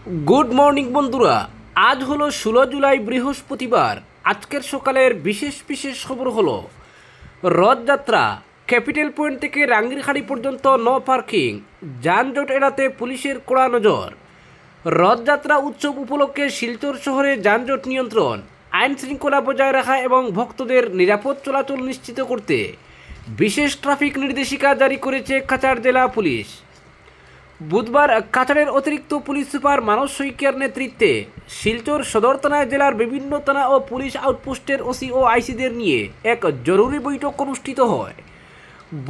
Good morning বন্ধুরা। আজ হলো 16 জুলাই, বৃহস্পতিবার। আজকের সকালের বিশেষ বিশেষ খবর হলো রথযাত্রা, ক্যাপিটাল পয়েন্ট থেকে রাঙ্গিরখাড়ি পর্যন্ত নো পার্কিং, যানজট এড়াতে পুলিশের কড়া নজর। রথযাত্রা উৎসব উপলক্ষে শিলচর শহরে যানজট নিয়ন্ত্রণ, আইন শৃঙ্খলা বজায় রাখা এবং ভক্তদের নিরাপদ চলাচল নিশ্চিত করতে বিশেষ ট্রাফিক নির্দেশিকা জারি করেছে কাছাড় জেলা পুলিশ। বুধবার কাছাড়ের অতিরিক্ত পুলিশ সুপার মানস শইকিয়ার নেতৃত্বে শিলচর সদর থানায় জেলার বিভিন্ন থানা ও পুলিশ আউটপোস্টের ওসি ও আইসিদের নিয়ে এক জরুরি বৈঠক অনুষ্ঠিত হয়।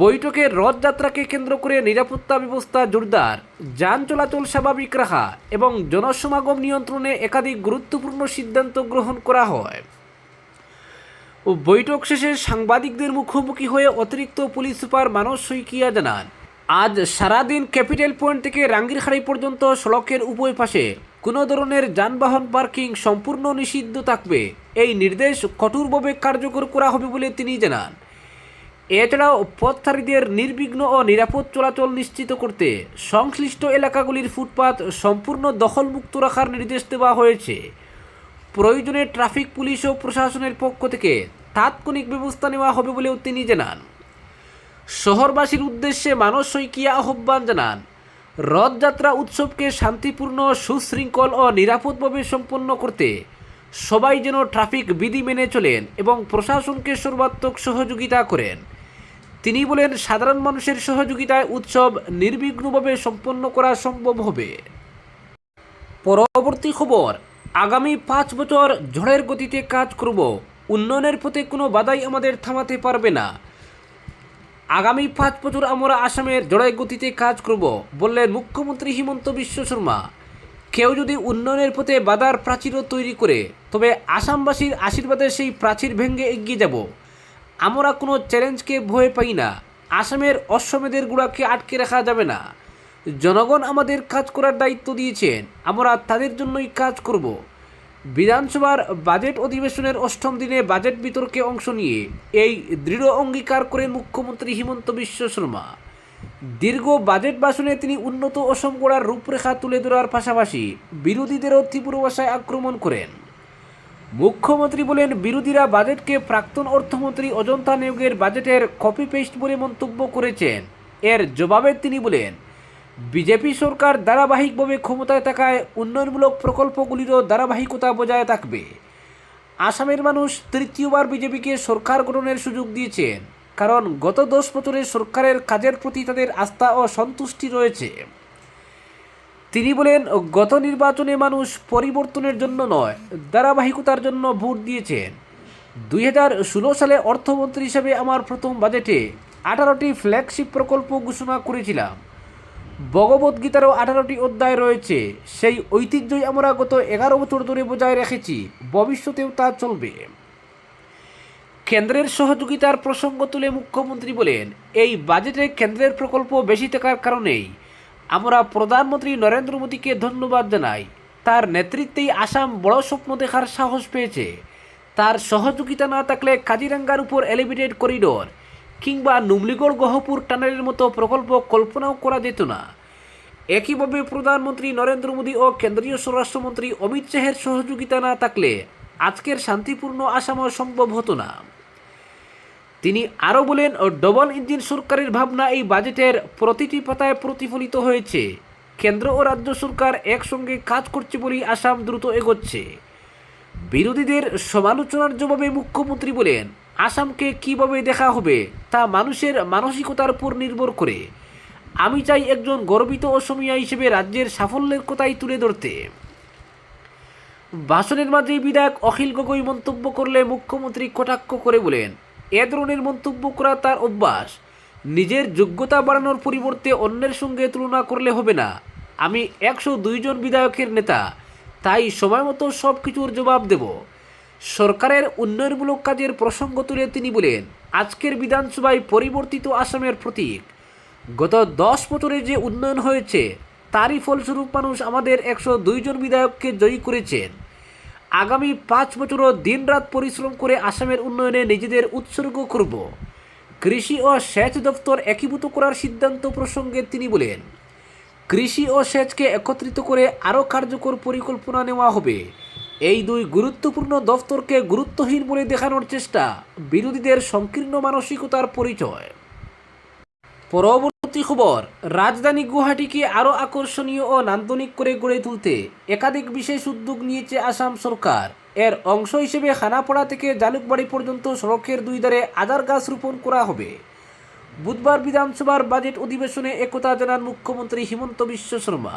বৈঠকে রথযাত্রাকে কেন্দ্র করে নিরাপত্তা ব্যবস্থা জোরদার, যান চলাচল স্বাভাবিক রাখা এবং জনসমাগম নিয়ন্ত্রণে একাধিক গুরুত্বপূর্ণ সিদ্ধান্ত গ্রহণ করা হয়। বৈঠক শেষে সাংবাদিকদের মুখোমুখি হয়ে অতিরিক্ত পুলিশ সুপার মানস শইকিয়া জানান, আজ সারাদিন ক্যাপিটাল পয়েন্ট থেকে রাঙ্গিরখাড়ি পর্যন্ত সড়কের উভয় পাশে কোনো ধরনের যানবাহন পার্কিং সম্পূর্ণ নিষিদ্ধ থাকবে। এই নির্দেশ কঠোরভাবে কার্যকর করা হবে বলে তিনি জানান। এছাড়াও পথচারীদের নির্বিঘ্ন ও নিরাপদ চলাচল নিশ্চিত করতে সংশ্লিষ্ট এলাকাগুলির ফুটপাত সম্পূর্ণ দখলমুক্ত রাখার নির্দেশ দেওয়া হয়েছে। প্রয়োজনে ট্রাফিক পুলিশ ও প্রশাসনের পক্ষ থেকে তাৎক্ষণিক ব্যবস্থা নেওয়া হবে বলেও তিনি জানান। শহরবাসীর উদ্দেশ্যে মানস শইকিয়া আহ্বান জানান, রথযাত্রা উৎসবকে শান্তিপূর্ণ, সুশৃঙ্খল ও নিরাপদভাবে সম্পন্ন করতে সবাই যেন ট্রাফিক বিধি মেনে চলেন এবং প্রশাসনকে সর্বাত্মক সহযোগিতা করেন। তিনি বলেন, সাধারণ মানুষের সহযোগিতায় উৎসব নির্বিঘ্নভাবে সম্পন্ন করা সম্ভব হবে। পরবর্তী খবর, আগামী 5 বছর ঝড়ের গতিতে কাজ করব, উন্নয়নের পথে কোনো বাধাই আমাদের থামাতে পারবে না। আগামী 5 বছর আমরা আসামের জড়াই গতিতে কাজ করব, বললেন মুখ্যমন্ত্রী হিমন্ত বিশ্ব শর্মা। কেউ যদি উন্নয়নের পথে বাধার প্রাচীরও তৈরি করে, তবে আসামবাসীর আশীর্বাদে সেই প্রাচীর ভেঙে এগিয়ে যাব। আমরা কোনো চ্যালেঞ্জকে ভয় পাই না। আসামের অশ্বমেধের গুড়াকে আটকে রাখা যাবে না। জনগণ আমাদের কাজ করার দায়িত্ব দিয়েছেন, আমরা তাদের জন্যই কাজ করব। বিধানসভার বাজেট অধিবেশনের 8ম দিনে বাজেট বিতর্কে অংশ নিয়ে এই দৃঢ় অঙ্গীকার করেন মুখ্যমন্ত্রী হিমন্ত বিশ্ব শর্মা। দীর্ঘ বাজেট ভাষণে তিনি উন্নত অসম গড়ার রূপরেখা তুলে ধরার পাশাপাশি বিরোধীদেরও তীব্র ভাষায় আক্রমণ করেন। মুখ্যমন্ত্রী বলেন, বিরোধীরা বাজেটকে প্রাক্তন অর্থমন্ত্রী অজন্তা নিয়োগের বাজেটের কপি পেস্ট বলে মন্তব্য করেছেন। এর জবাবে তিনি বলেন, বিজেপি সরকার ধারাবাহিকভাবে ক্ষমতায় থাকায় উন্নয়নমূলক প্রকল্পগুলিরও ধারাবাহিকতা বজায় থাকবে। আসামের মানুষ তৃতীয়বার বিজেপিকে সরকার গঠনের সুযোগ দিয়েছেন, কারণ গত 10 বছরের সরকারের কাজের প্রতি তাদের আস্থা ও সন্তুষ্টি রয়েছে। তিনি বলেন, গত নির্বাচনে মানুষ পরিবর্তনের জন্য নয়, ধারাবাহিকতার জন্য ভোট দিয়েছেন। 2016 সালে অর্থমন্ত্রী হিসেবে আমার প্রথম বাজেটে 18টি ফ্ল্যাগশিপ প্রকল্প ঘোষণা করেছিলাম। ভগবদ্গীতারও 18টি অধ্যায় রয়েছে। সেই ঐতিহ্যই আমরা গত 11 বছর ধরে বজায় রেখেছি, ভবিষ্যতেও তা চলবে। কেন্দ্রের সহযোগিতার প্রসঙ্গ তুলে মুখ্যমন্ত্রী বলেন, এই বাজেটে কেন্দ্রের প্রকল্প বেশি থাকার কারণেই আমরা প্রধানমন্ত্রী নরেন্দ্র মোদীকে ধন্যবাদ জানাই। তার নেতৃত্বেই আসাম বড় স্বপ্ন দেখার সাহস পেয়েছে। তার সহযোগিতা না থাকলে কাজিরাঙ্গার উপর এলিভেটেড করিডোর কিংবা নুমলিগড় গহপুর টানেলের মতো প্রকল্প কল্পনাও করা যেত না। একইভাবে প্রধানমন্ত্রী নরেন্দ্র মোদী ও কেন্দ্রীয় স্বরাষ্ট্রমন্ত্রী অমিত শাহের সহযোগিতা না থাকলে আজকের শান্তিপূর্ণ আসামও সম্ভব হতো না। তিনি আরও বলেন, ডবল ইঞ্জিন সরকারের ভাবনা এই বাজেটের প্রতিটি পাতায় প্রতিফলিত হয়েছে। কেন্দ্র ও রাজ্য সরকার একসঙ্গে কাজ করছে বলেই আসাম দ্রুত এগোচ্ছে। বিরোধীদের সমালোচনার জবাবে মুখ্যমন্ত্রী বলেন, আসামকে কিভাবে দেখা হবে তা মানুষের মানসিকতার উপর নির্ভর করে। আমি চাই একজন গর্বিত অসমিয়া হিসেবে রাজ্যের সাফল্যের কথাই তুলে ধরতে। ভাষণের মাঝে বিধায়ক অখিল গগৈ মন্তব্য করলে মুখ্যমন্ত্রী কটাক্ষ করে বলেন, এ ধরনের মন্তব্য করা তার অভ্যাস। নিজের যোগ্যতা বাড়ানোর পরিবর্তে অন্যের সঙ্গে তুলনা করলে হবে না। আমি 102 জন বিধায়কের নেতা, তাই সময় মতো সব কিছুর জবাব দেব। সরকারের উন্নয়নমূলক কাজের প্রসঙ্গ তুলে তিনি বলেন, আজকের বিধানসভায় পরিবর্তিত আসামের প্রতীক। গত 10 বছরে যে উন্নয়ন হয়েছে তারই ফলস্বরূপ মানুষ আমাদের 102 জন বিধায়ককে জয়ী করেছেন। আগামী 5 বছরও দিনরাত পরিশ্রম করে আসামের উন্নয়নে নিজেদের উৎসর্গ করব। কৃষি ও সেচ দপ্তর একীভূত করার সিদ্ধান্ত প্রসঙ্গে তিনি বলেন, কৃষি ও সেচকে একত্রিত করে আরও কার্যকর পরিকল্পনা নেওয়া হবে। এই দুই গুরুত্বপূর্ণ দফতরকে গুরুত্বহীন বলে দেখানোর চেষ্টা বিরোধীদের সংকীর্ণ মানসিকতার পরিচয়। পরবর্তী খবর, রাজধানী গুয়াহাটিকে আরও আকর্ষণীয় ও নান্দনিক করে গড়ে তুলতে একাধিক বিশেষ উদ্যোগ নিয়েছে আসাম সরকার। এর অংশ হিসেবে খানাপাড়া থেকে জালুকবাড়ি পর্যন্ত সড়কের দুই ধারে আদার গাছ রোপণ করা হবে। বুধবার বিধানসভার বাজেট অধিবেশনে একথা জানান মুখ্যমন্ত্রী হিমন্ত বিশ্ব শর্মা।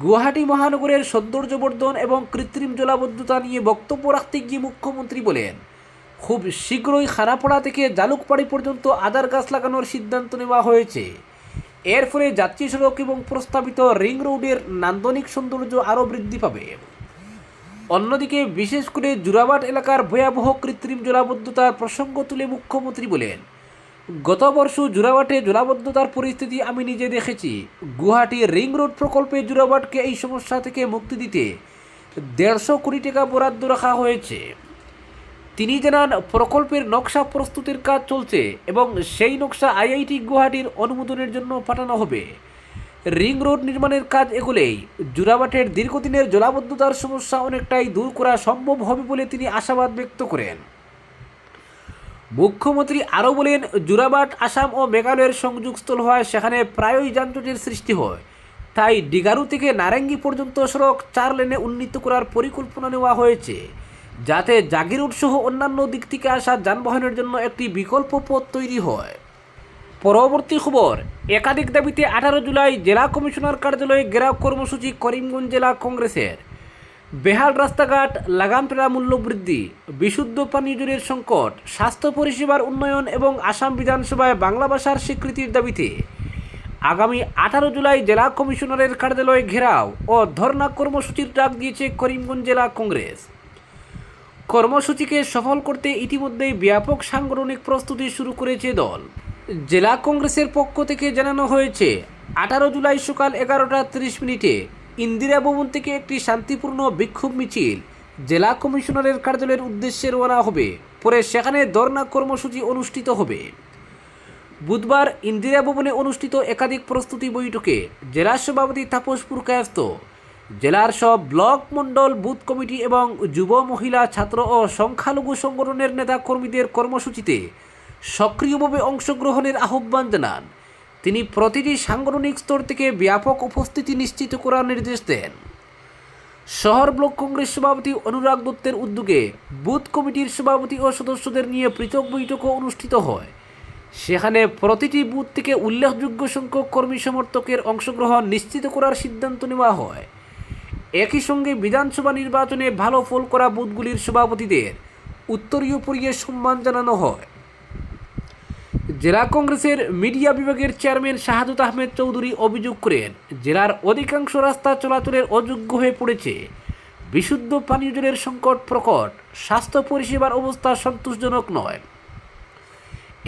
গুয়াহাটি মহানগরের সৌন্দর্যবর্ধন এবং কৃত্রিম জলাবদ্ধতা নিয়ে বক্তব্য রাখতে গিয়ে মুখ্যমন্ত্রী বলেন, খুব শীঘ্রই খানাপাড়া থেকে জালুকবাড়ি পর্যন্ত আদার গাছ লাগানোর সিদ্ধান্ত নেওয়া হয়েছে। এর ফলে যাত্রী সড়ক এবং প্রস্তাবিত রিং রোডের নান্দনিক সৌন্দর্য আরও বৃদ্ধি পাবে। অন্যদিকে বিশেষ করে জুরাবাট এলাকার ভয়াবহ কৃত্রিম জলাবদ্ধতার প্রসঙ্গ তুলে মুখ্যমন্ত্রী বলেন, গত বর্ষ জুরাবাটে জলাবদ্ধতার পরিস্থিতি আমি নিজে দেখেছি। গুয়াহাটি রিং রোড প্রকল্পে জুরাবাটকে এই সমস্যা থেকে মুক্তি দিতে 150 কোটি টাকা বরাদ্দ রাখা হয়েছে। তিনি জানান, প্রকল্পের নকশা প্রস্তুতির কাজ চলছে এবং সেই নকশা আইআইটি গুয়াহাটির অনুমোদনের জন্য পাঠানো হবে। রিং রোড নির্মাণের কাজ এগোলেই জুরাবাটের দীর্ঘদিনের জলাবদ্ধতার সমস্যা অনেকটাই দূর করা সম্ভব হবে বলে তিনি আশাবাদ ব্যক্ত করেন। মুখ্যমন্ত্রী আরও বলেন, জুরাবাট আসাম ও মেঘালয়ের সংযোগস্থল হওয়ায় সেখানে প্রায়ই যানজটের সৃষ্টি হয়। তাই ডিগারু থেকে নারেঙ্গি পর্যন্ত সড়ক 4 লেনে উন্নীত করার পরিকল্পনা নেওয়া হয়েছে, যাতে জাগিরোড সহ অন্যান্য দিক থেকে আসা যানবাহনের জন্য একটি বিকল্প পথ তৈরি হয়। পরবর্তী খবর, একাধিক দাবিতে 18 জুলাই জেলা কমিশনার কার্যালয়ে ঘেরাও কর্মসূচি করিমগঞ্জ জেলা কংগ্রেসের। বেহাল রাস্তাঘাট, লাগামটেরা মূল্যবৃদ্ধি, বিশুদ্ধ পানীয় জলের সংকট, স্বাস্থ্য পরিষেবার উন্নয়ন এবং আসাম বিধানসভায় বাংলা ভাষার স্বীকৃতির দাবিতে আগামী 18 জুলাই জেলা কমিশনারের কার্যালয়ে ঘেরাও ও ধর্ণা কর্মসূচির ডাক দিয়েছে করিমগঞ্জ জেলা কংগ্রেস। কর্মসূচিকে সফল করতে ইতিমধ্যেই ব্যাপক সাংগঠনিক প্রস্তুতি শুরু করেছে দল। জেলা কংগ্রেসের পক্ষ থেকে জানানো হয়েছে, 18 জুলাই সকাল 11:30 ইন্দিরা ভবন থেকে একটি শান্তিপূর্ণ বিক্ষোভ মিছিল জেলা কমিশনারের কার্যালয়ের উদ্দেশ্যে রওনা হবে। পরে সেখানে ধর্ণা কর্মসূচি অনুষ্ঠিত হবে। বুধবার ইন্দিরা ভবনে অনুষ্ঠিত একাধিক প্রস্তুতি বৈঠকে জেলা সভাপতি তাপস পুরকায়স্থ, জেলার সব ব্লক মণ্ডল বুথ কমিটি এবং যুব, মহিলা, ছাত্র ও সংখ্যালঘু সংগঠনের নেতা কর্মীদের কর্মসূচিতে সক্রিয়ভাবে অংশগ্রহণের আহ্বান জানান। তিনি প্রতিটি সাংগঠনিক স্তর থেকে ব্যাপক উপস্থিতি নিশ্চিত করার নির্দেশ দেন। শহর ব্লক কংগ্রেস সভাপতি অনুরাগ দত্তের উদ্যোগে বুথ কমিটির সভাপতি ও সদস্যদের নিয়ে পৃথক বৈঠকও অনুষ্ঠিত হয়। সেখানে প্রতিটি বুথ থেকে উল্লেখযোগ্য সংখ্যক কর্মী সমর্থকের অংশগ্রহণ নিশ্চিত করার সিদ্ধান্ত নেওয়া হয়। একই সঙ্গে বিধানসভা নির্বাচনে ভালো ফল করা বুথগুলির সভাপতিদের উত্তরীয় পরিয়ে সম্মান জানানো হয়। জেলা কংগ্রেসের মিডিয়া বিভাগের চেয়ারম্যান শাহাদত আহমেদ চৌধুরী অভিযোগ করেন, জেলার অধিকাংশ রাস্তা চলাচলের অযোগ্য হয়ে পড়েছে। বিশুদ্ধ পানীয় জলের সংকট প্রকট, স্বাস্থ্য পরিষেবার অবস্থা সন্তোষজনক নয়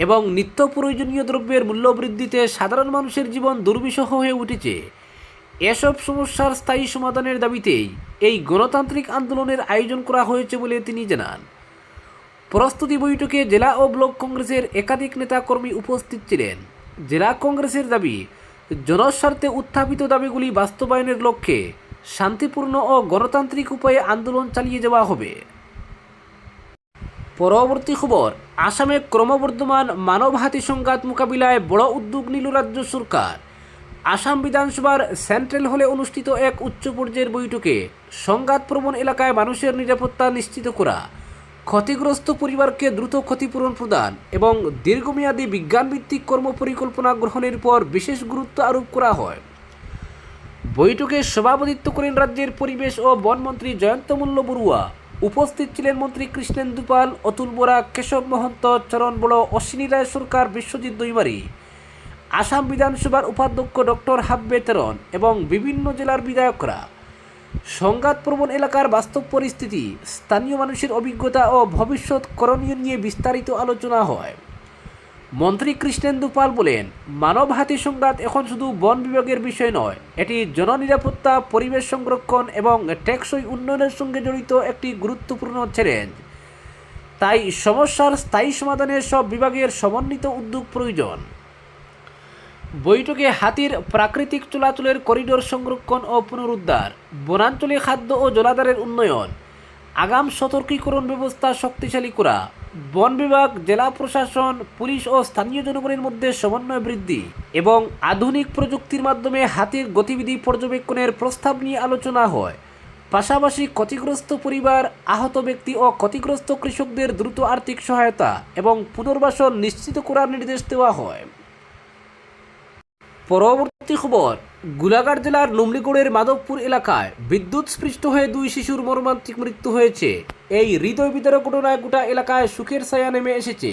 এবং নিত্য প্রয়োজনীয় দ্রব্যের মূল্যবৃদ্ধিতে সাধারণ মানুষের জীবন দুর্বিষহ হয়ে উঠেছে। এসব সমস্যার স্থায়ী সমাধানের দাবিতেই এই গণতান্ত্রিক আন্দোলনের আয়োজন করা হয়েছে বলে তিনি জানান। প্রস্তুতি বৈঠকে জেলা ও ব্লক কংগ্রেসের একাধিক নেতাকর্মী উপস্থিত ছিলেন। জেলা কংগ্রেসের দাবি, জনস্বার্থে উত্থাপিত দাবিগুলি বাস্তবায়নের লক্ষ্যে শান্তিপূর্ণ ও গণতান্ত্রিক উপায়ে আন্দোলন চালিয়ে যাওয়া হবে। পরবর্তী খবর, আসামে ক্রমবর্ধমান মানবহাতি সংঘাত মোকাবিলায় বড় উদ্যোগ নিল রাজ্য সরকার। আসাম বিধানসভার সেন্ট্রাল হলে অনুষ্ঠিত এক উচ্চ পর্যায়ের বৈঠকে সংঘাতপ্রবণ এলাকায় মানুষের নিরাপত্তা নিশ্চিত করা, ক্ষতিগ্রস্ত পরিবারকে দ্রুত ক্ষতিপূরণ প্রদান এবং দীর্ঘমেয়াদী বিজ্ঞানভিত্তিক কর্মপরিকল্পনা গ্রহণের উপর বিশেষ গুরুত্ব আরোপ করা হয়। বৈঠকে সভাপতিত্ব করেন রাজ্যের পরিবেশ ও বনমন্ত্রী জয়ন্ত মল্ল বড়ুয়া। উপস্থিত ছিলেন মন্ত্রী কৃষ্ণেন্দু পাল, অতুল বোরা, কেশব মহন্ত, চরণ বড়, অশ্বিনী রায় সরকার, বিশ্বজিৎ দৈমারি, আসাম বিধানসভার উপাধ্যক্ষ ডক্টর হাব্বে তেরন এবং বিভিন্ন জেলার বিধায়করা। সংঘাতপ্রবণ এলাকার বাস্তব পরিস্থিতি, স্থানীয় মানুষের অভিজ্ঞতা ও ভবিষ্যৎ করণীয় নিয়ে বিস্তারিত আলোচনা হয়। মন্ত্রী কৃষ্ণেন্দু পাল বলেন, মানবহাতি সংঘাত এখন শুধু বন বিভাগের বিষয় নয়, এটি জননিরাপত্তা, পরিবেশ সংরক্ষণ এবং টেকসই উন্নয়নের সঙ্গে জড়িত একটি গুরুত্বপূর্ণ চ্যালেঞ্জ। তাই সমস্যার স্থায়ী সমাধানে সব বিভাগের সমন্বিত উদ্যোগ প্রয়োজন। বৈঠকে হাতির প্রাকৃতিক চলাচলের করিডোর সংরক্ষণ ও পুনরুদ্ধার, বনাঞ্চলে খাদ্য ও জলাধারের উন্নয়ন, আগাম সতর্কীকরণ ব্যবস্থা শক্তিশালী করা, বন বিভাগ, জেলা প্রশাসন, পুলিশ ও স্থানীয় জনগণের মধ্যে সমন্বয় বৃদ্ধি এবং আধুনিক প্রযুক্তির মাধ্যমে হাতির গতিবিধি পর্যবেক্ষণের প্রস্তাব নিয়ে আলোচনা হয়। পাশাপাশি ক্ষতিগ্রস্ত পরিবার, আহত ব্যক্তি ও ক্ষতিগ্রস্ত কৃষকদের দ্রুত আর্থিক সহায়তা এবং পুনর্বাসন নিশ্চিত করার নির্দেশ দেওয়া হয়। পরবর্তী খবর, গোলাঘাট জেলার নুমলিগড়ের মাধবপুর এলাকায় বিদ্যুৎস্পৃষ্ট হয়ে 2 শিশুর মর্মান্তিক মৃত্যু হয়েছে। এই হৃদয় বিদারক ঘটনায় গোটা এলাকায় শোকের ছায়া নেমে এসেছে।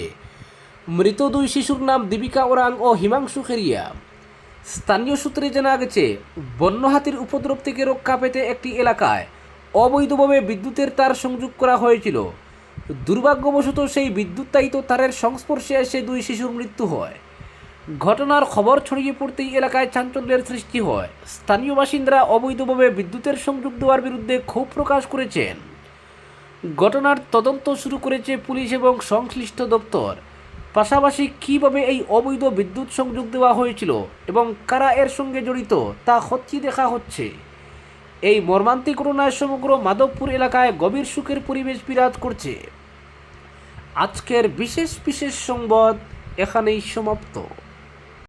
মৃত 2 শিশুর নাম দীপিকা ওরাং ও হিমাংশু খেরিয়া। স্থানীয় সূত্রে জানা গেছে, বন্য হাতির উপদ্রব থেকে রক্ষা পেতে একটি এলাকায় অবৈধভাবে বিদ্যুতের তার সংযোগ করা হয়েছিল। দুর্ভাগ্যবশত সেই বিদ্যুতায়িত তারের সংস্পর্শে এসে 2 শিশুর মৃত্যু হয়। ঘটনার খবর ছড়িয়ে পড়তেই এলাকায় চাঞ্চল্যের সৃষ্টি হয়। স্থানীয় বাসিন্দারা অবৈধভাবে বিদ্যুতের সংযোগ দেওয়ার বিরুদ্ধে ক্ষোভ প্রকাশ করেছেন। ঘটনার তদন্ত শুরু করেছে পুলিশ এবং সংশ্লিষ্ট দপ্তর। পাশাপাশি কীভাবে এই অবৈধ বিদ্যুৎ সংযোগ দেওয়া হয়েছিল এবং কারা এর সঙ্গে জড়িত তা খতিয়ে দেখা হচ্ছে। এই মর্মান্তিক ঘটনায় সমগ্র মাধবপুর এলাকায় গভীর শোকের পরিবেশ বিরাজ করছে। আজকের বিশেষ সংবাদ এখানেই সমাপ্ত।